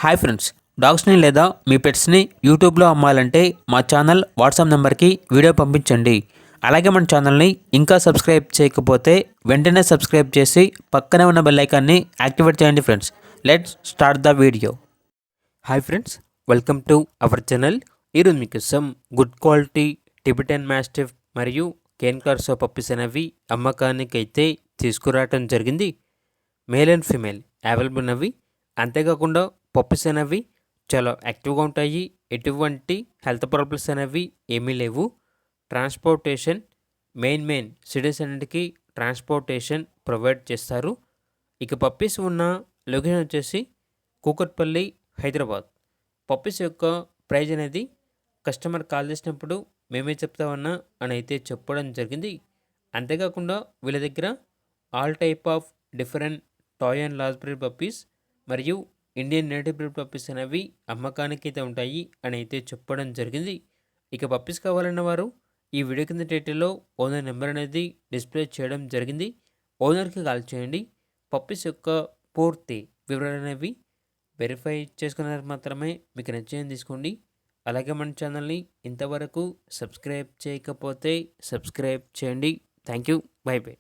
Hi friends, డాగ్స్ని లేదా మీ పెట్స్ని యూట్యూబ్లో అమ్మాలంటే మా ఛానల్ వాట్సాప్ నెంబర్కి వీడియో పంపించండి. అలాగే మన ఛానల్ని ఇంకా సబ్స్క్రైబ్ చేయకపోతే వెంటనే సబ్స్క్రైబ్ చేసి పక్కనే ఉన్న బెల్ ఐకాన్ని యాక్టివేట్ చేయండి friends. Let's start the video. Hi friends, welcome to our channel. ఈరోజు మీకోసం గుడ్ క్వాలిటీ టిబెటన్ మాస్టిఫ్ మరియు కేన్ కార్సో పప్పీస్ అనేవి అమ్మకానికి అయితే తీసుకురావటం జరిగింది. మేల్ అండ్ ఫీమేల్ అవైలబుల్ ఉన్నవి. అంతేకాకుండా పప్పీస్ అనేవి చాలా యాక్టివ్గా ఉంటాయి. ఎటువంటి హెల్త్ ప్రాబ్లమ్స్ అనేవి ఏమీ లేవు. ట్రాన్స్పోర్టేషన్ మెయిన్ సిటీస్ అన్నిటికీ ట్రాన్స్పోర్టేషన్ ప్రొవైడ్ చేస్తారు. ఇక పప్పీస్ ఉన్న లొకేషన్ వచ్చేసి కూకట్పల్లి, హైదరాబాద్. పప్పీస్ యొక్క ప్రైజ్ అనేది కస్టమర్ కాల్ చేసినప్పుడు మేమే చెప్తామన్నా అని అయితే చెప్పడం జరిగింది. అంతేకాకుండా వీళ్ళ దగ్గర all type of different toy and large breed puppies మరియు ఇండియన్ నేటివ్ బ్రీడ్ పప్పీస్ అనేవి అమ్మకానికి అయితే ఉంటాయి అని అయితే చెప్పడం జరిగింది. ఇక పప్పీస్ కావాలన్న వారు ఈ వీడియో కింద టైటిల్లో ఓనర్ నెంబర్ అనేది డిస్ప్లే చేయడం జరిగింది. ఓనర్కి కాల్ చేయండి. పప్పీస్ యొక్క పూర్తి వివరాలు అనేవి వెరిఫై చేసుకున్నారు మాత్రమే మీకు నచ్చేది తీసుకోండి. అలాగే మన ఛానల్ని ఇంతవరకు సబ్స్క్రైబ్ చేయకపోతే సబ్స్క్రైబ్ చేయండి. Thank you. By by.